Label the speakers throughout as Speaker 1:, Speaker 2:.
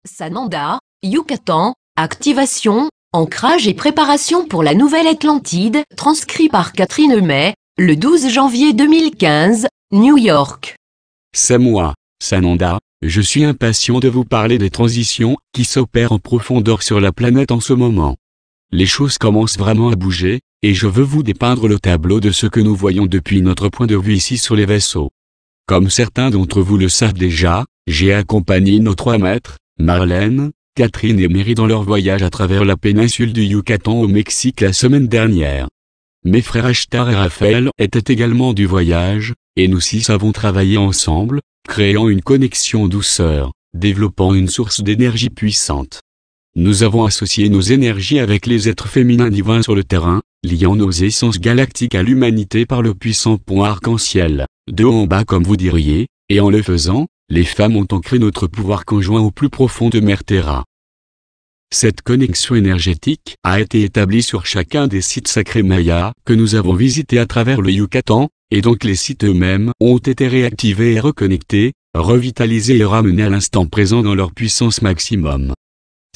Speaker 1: Sananda, Yucatan, activation, ancrage et préparation pour la nouvelle Atlantide, transcrit par Catherine May, le 12 janvier 2015, New York.
Speaker 2: C'est moi, Sananda, je suis impatient de vous parler des transitions qui s'opèrent en profondeur sur la planète en ce moment. Les choses commencent vraiment à bouger, et je veux vous dépeindre le tableau de ce que nous voyons depuis notre point de vue ici sur les vaisseaux. Comme certains d'entre vous le savent déjà, j'ai accompagné nos 3 maîtres, Marlène, Catherine et Mary dans leur voyage à travers la péninsule du Yucatan au Mexique la semaine dernière. Mes frères Ashtar et Raphaël étaient également du voyage, et nous 6 avons travaillé ensemble, créant une connexion en douceur, développant une source d'énergie puissante. Nous avons associé nos énergies avec les êtres féminins divins sur le terrain, liant nos essences galactiques à l'humanité par le puissant pont arc-en-ciel, de haut en bas comme vous diriez, et en le faisant, les femmes ont ancré notre pouvoir conjoint au plus profond de Mère Terra. Cette connexion énergétique a été établie sur chacun des sites sacrés mayas que nous avons visités à travers le Yucatan, et donc les sites eux-mêmes ont été réactivés et reconnectés, revitalisés et ramenés à l'instant présent dans leur puissance maximum.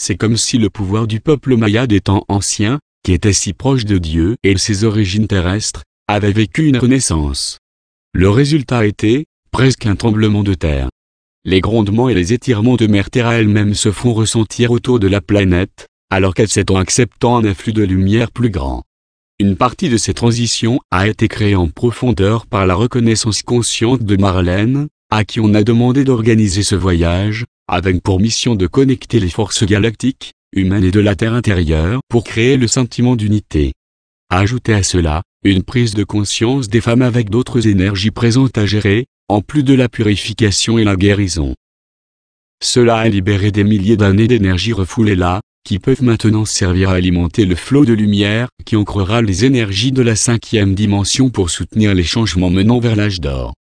Speaker 2: C'est comme si le pouvoir du peuple maya des temps anciens, qui était si proche de Dieu et de ses origines terrestres, avait vécu une renaissance. Le résultat a été, presque un tremblement de terre. Les grondements et les étirements de Mère Terra elle-même se font ressentir autour de la planète, alors qu'elle s'étend acceptant un afflux de lumière plus grand. Une partie de ces transitions a été créée en profondeur par la reconnaissance consciente de Marlène, à qui on a demandé d'organiser ce voyage, avec pour mission de connecter les forces galactiques, humaines et de la Terre intérieure pour créer le sentiment d'unité. Ajoutez à cela, une prise de conscience des femmes avec d'autres énergies présentes à gérer, en plus de la purification et la guérison. Cela a libéré des milliers d'années d'énergie refoulées là, qui peuvent maintenant servir à alimenter le flot de lumière qui ancrera les énergies de la 5e dimension pour soutenir les changements menant vers l'âge d'or.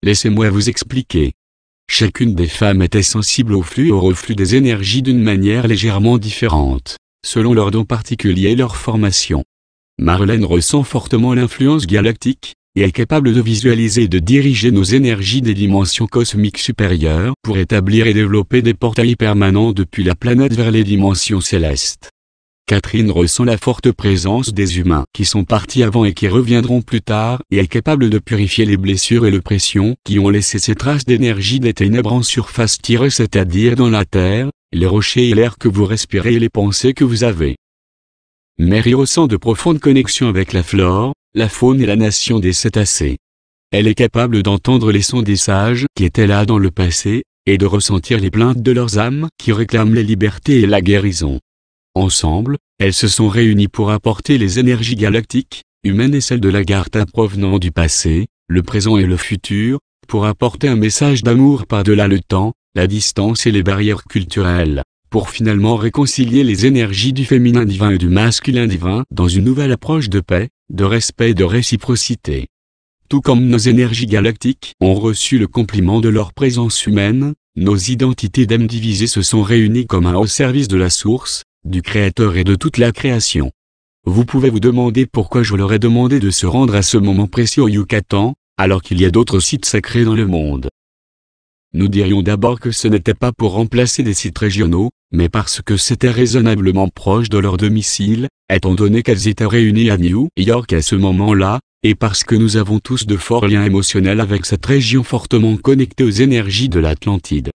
Speaker 2: Laissez-moi vous expliquer. Chacune des femmes était sensible au flux et au reflux des énergies d'une manière légèrement différente, selon leurs dons particuliers et leur formation. Marlène ressent fortement l'influence galactique, et est capable de visualiser et de diriger nos énergies des dimensions cosmiques supérieures pour établir et développer des portails permanents depuis la planète vers les dimensions célestes. Catherine ressent la forte présence des humains qui sont partis avant et qui reviendront plus tard et est capable de purifier les blessures et les pressions qui ont laissé ces traces d'énergie des ténèbres en surface, c'est-à-dire dans la terre, les rochers et l'air que vous respirez et les pensées que vous avez. Mary ressent de profondes connexions avec la flore, la faune et la nation des cétacés. Elle est capable d'entendre les sons des sages qui étaient là dans le passé, et de ressentir les plaintes de leurs âmes qui réclament la liberté et la guérison. Ensemble, elles se sont réunies pour apporter les énergies galactiques, humaines et celles de l'Agartha provenant du passé, le présent et le futur, pour apporter un message d'amour par-delà le temps, la distance et les barrières culturelles, pour finalement réconcilier les énergies du féminin divin et du masculin divin dans une nouvelle approche de paix, de respect et de réciprocité. Tout comme nos énergies galactiques ont reçu le compliment de leur présence humaine, nos identités d'âmes divisées se sont réunies comme un au service de la source, du Créateur et de toute la création. Vous pouvez vous demander pourquoi je leur ai demandé de se rendre à ce moment précis au Yucatan, alors qu'il y a d'autres sites sacrés dans le monde. Nous dirions d'abord que ce n'était pas pour remplacer des sites régionaux, mais parce que c'était raisonnablement proche de leur domicile, étant donné qu'elles étaient réunies à New York à ce moment-là, et parce que nous avons tous de forts liens émotionnels avec cette région fortement connectée aux énergies de l'Atlantide.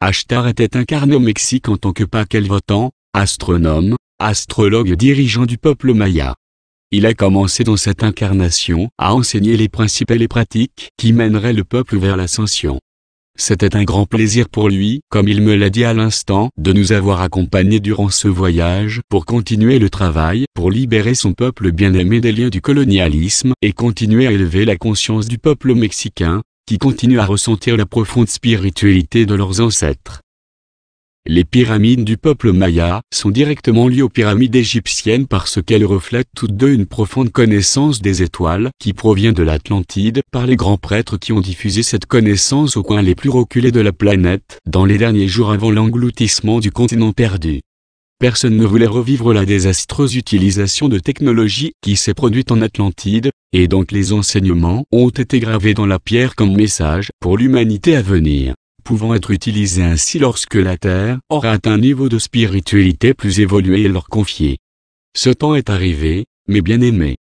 Speaker 2: Ashtar était incarné au Mexique en tant que Pakelvotan, astronome, astrologue et dirigeant du peuple maya. Il a commencé dans cette incarnation à enseigner les principes et les pratiques qui mèneraient le peuple vers l'ascension. C'était un grand plaisir pour lui, comme il me l'a dit à l'instant, de nous avoir accompagnés durant ce voyage pour continuer le travail, pour libérer son peuple bien-aimé des liens du colonialisme et continuer à élever la conscience du peuple mexicain, qui continue à ressentir la profonde spiritualité de leurs ancêtres. Les pyramides du peuple maya sont directement liées aux pyramides égyptiennes parce qu'elles reflètent toutes deux une profonde connaissance des étoiles qui provient de l'Atlantide par les grands prêtres qui ont diffusé cette connaissance aux coins les plus reculés de la planète dans les derniers jours avant l'engloutissement du continent perdu. Personne ne voulait revivre la désastreuse utilisation de technologie qui s'est produite en Atlantide, et donc les enseignements ont été gravés dans la pierre comme message pour l'humanité à venir. pouvant être utilisés ainsi lorsque la Terre aura atteint un niveau de spiritualité plus évolué et leur confier. Ce temps est arrivé, mes bien-aimés.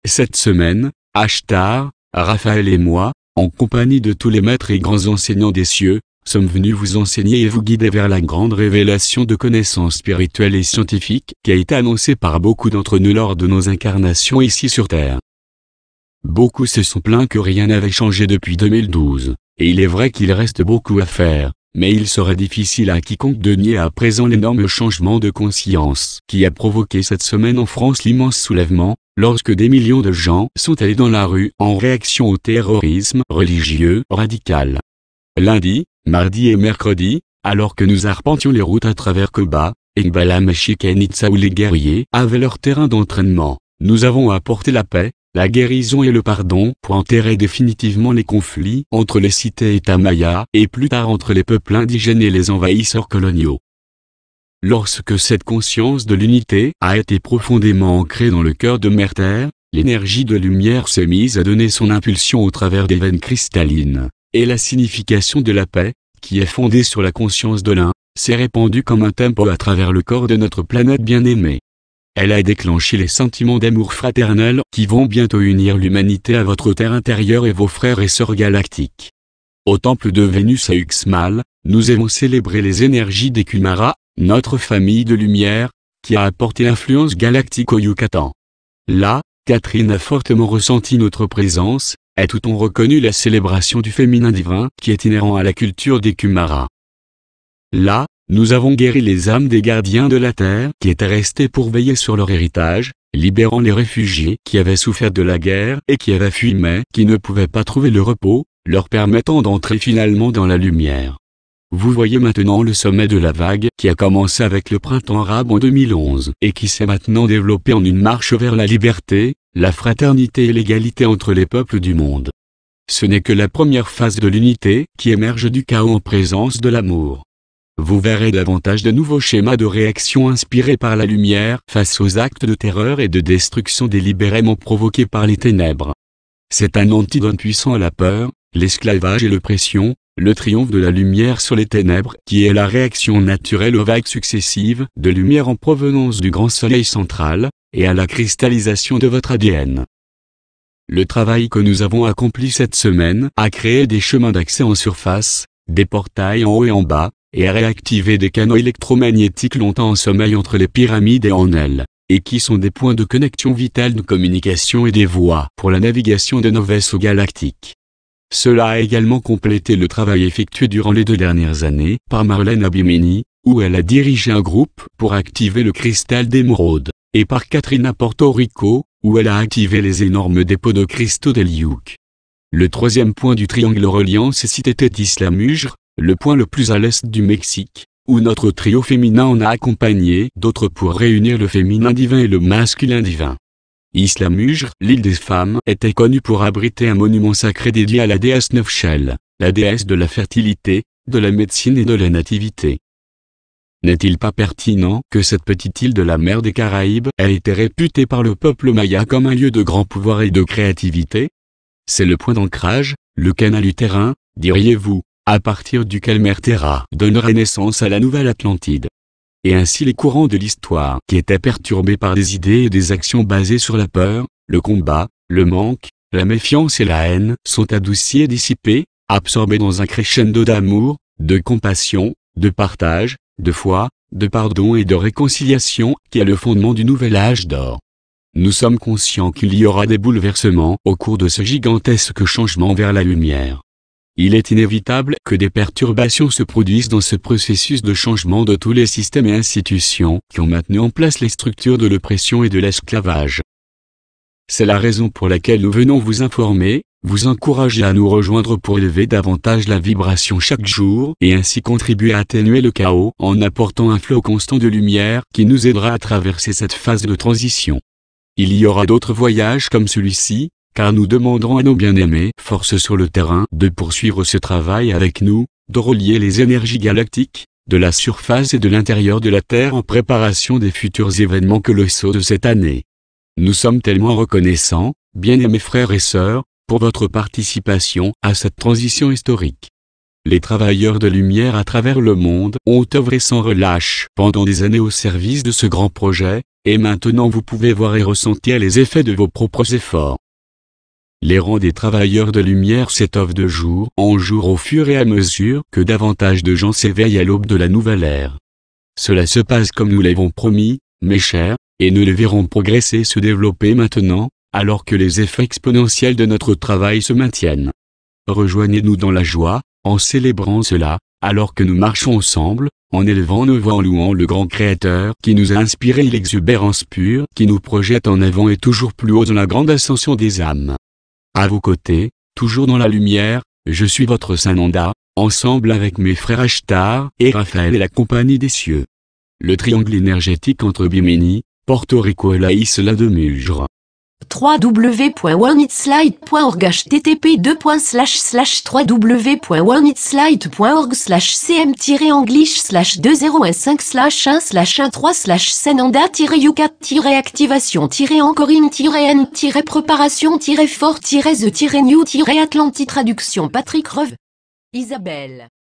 Speaker 2: Cette semaine, Ashtar, Raphaël et moi, en compagnie de tous les maîtres et grands enseignants des cieux, sommes venus vous enseigner et vous guider vers la grande révélation de connaissances spirituelles et scientifiques qui a été annoncée par beaucoup d'entre nous lors de nos incarnations ici sur Terre. Beaucoup se sont plaints que rien n'avait changé depuis 2012, et il est vrai qu'il reste beaucoup à faire, mais il serait difficile à quiconque de nier à présent l'énorme changement de conscience qui a provoqué cette semaine en France l'immense soulèvement, lorsque des millions de gens sont allés dans la rue en réaction au terrorisme religieux radical. Lundi, mardi et mercredi, alors que nous arpentions les routes à travers Koba, Ekbalam et Chichen-Itza où les guerriers avaient leur terrain d'entraînement, nous avons apporté la paix, la guérison et le pardon pour enterrer définitivement les conflits entre les cités-États mayas et plus tard entre les peuples indigènes et les envahisseurs coloniaux. Lorsque cette conscience de l'unité a été profondément ancrée dans le cœur de Mère Terre, l'énergie de lumière s'est mise à donner son impulsion au travers des veines cristallines, et la signification de la paix, qui est fondée sur la conscience de l'un, s'est répandue comme un tempo à travers le corps de notre planète bien-aimée. Elle a déclenché les sentiments d'amour fraternel qui vont bientôt unir l'humanité à votre terre intérieure et vos frères et sœurs galactiques. Au temple de Vénus à Uxmal, nous avons célébré les énergies des Kumara, notre famille de lumière, qui a apporté l'influence galactique au Yucatan. Là, Catherine a fortement ressenti notre présence, et tout ont reconnu la célébration du féminin divin qui est inhérent à la culture des Kumara. Là, nous avons guéri les âmes des gardiens de la terre qui étaient restés pour veiller sur leur héritage, libérant les réfugiés qui avaient souffert de la guerre et qui avaient fui mais qui ne pouvaient pas trouver le repos, leur permettant d'entrer finalement dans la lumière. Vous voyez maintenant le sommet de la vague qui a commencé avec le printemps arabe en 2011 et qui s'est maintenant développé en une marche vers la liberté, la fraternité et l'égalité entre les peuples du monde. Ce n'est que la première phase de l'unité qui émerge du chaos en présence de l'amour. Vous verrez davantage de nouveaux schémas de réaction inspirés par la lumière face aux actes de terreur et de destruction délibérément provoqués par les ténèbres. C'est un antidote puissant à la peur, l'esclavage et l'oppression, le triomphe de la lumière sur les ténèbres qui est la réaction naturelle aux vagues successives de lumière en provenance du grand soleil central, et à la cristallisation de votre ADN. Le travail que nous avons accompli cette semaine a créé des chemins d'accès en surface, des portails en haut et en bas, et a réactivé des canaux électromagnétiques longtemps en sommeil entre les pyramides et en elles, et qui sont des points de connexion vitale de communication et des voies pour la navigation de nos vaisseaux galactiques. Cela a également complété le travail effectué durant les 2 dernières années par Marlène Abimini, où elle a dirigé un groupe pour activer le cristal d'émeraude, et par Catherine à Porto Rico, où elle a activé les énormes dépôts de cristaux d'Eliuk. Le 3e point du triangle reliant ces cités était Isla Mujre, le point le plus à l'est du Mexique, où notre trio féminin en a accompagné d'autres pour réunir le féminin divin et le masculin divin. Isla Mujre, l'île des femmes, était connue pour abriter un monument sacré dédié à la déesse Neufchel, la déesse de la fertilité, de la médecine et de la nativité. N'est-il pas pertinent que cette petite île de la mer des Caraïbes ait été réputée par le peuple maya comme un lieu de grand pouvoir et de créativité? C'est le point d'ancrage, le canal utérin, diriez-vous, à partir duquel Mère Terra donnerait naissance à la nouvelle Atlantide. Et ainsi les courants de l'histoire qui étaient perturbés par des idées et des actions basées sur la peur, le combat, le manque, la méfiance et la haine sont adoucis et dissipés, absorbés dans un crescendo d'amour, de compassion, de partage, de foi, de pardon et de réconciliation qui est le fondement du nouvel âge d'or. Nous sommes conscients qu'il y aura des bouleversements au cours de ce gigantesque changement vers la lumière. Il est inévitable que des perturbations se produisent dans ce processus de changement de tous les systèmes et institutions qui ont maintenu en place les structures de l'oppression et de l'esclavage. C'est la raison pour laquelle nous venons vous informer, vous encourager à nous rejoindre pour élever davantage la vibration chaque jour et ainsi contribuer à atténuer le chaos en apportant un flot constant de lumière qui nous aidera à traverser cette phase de transition. Il y aura d'autres voyages comme celui-ci, car nous demanderons à nos bien-aimés forces sur le terrain de poursuivre ce travail avec nous, de relier les énergies galactiques, de la surface et de l'intérieur de la Terre en préparation des futurs événements colossaux de cette année. Nous sommes tellement reconnaissants, bien-aimés frères et sœurs, pour votre participation à cette transition historique. les travailleurs de lumière à travers le monde ont œuvré sans relâche pendant des années au service de ce grand projet, et maintenant vous pouvez voir et ressentir les effets de vos propres efforts. Les rangs des travailleurs de lumière s'étoffent de jour en jour au fur et à mesure que davantage de gens s'éveillent à l'aube de la nouvelle ère. Cela se passe comme nous l'avons promis, mes chers, et nous les verrons progresser et se développer maintenant, alors que les effets exponentiels de notre travail se maintiennent. Rejoignez-nous dans la joie, en célébrant cela, alors que nous marchons ensemble, en élevant nos voix en louant le grand Créateur qui nous a inspiré l'exubérance pure qui nous projette en avant et toujours plus haut dans la grande ascension des âmes. À vos côtés, toujours dans la lumière, je suis votre Sananda, ensemble avec mes frères Ashtar et Raphaël et la compagnie des cieux. Le triangle énergétique entre Bimini, Porto Rico et la isla de Mujre.
Speaker 1: www.onitslide.org http://www.1itslide.org/cm-english/2015/1-3/1/13/1-14/n-préparation-fort-the-new-Atlantis traduction Patrick Reve. Isabelle.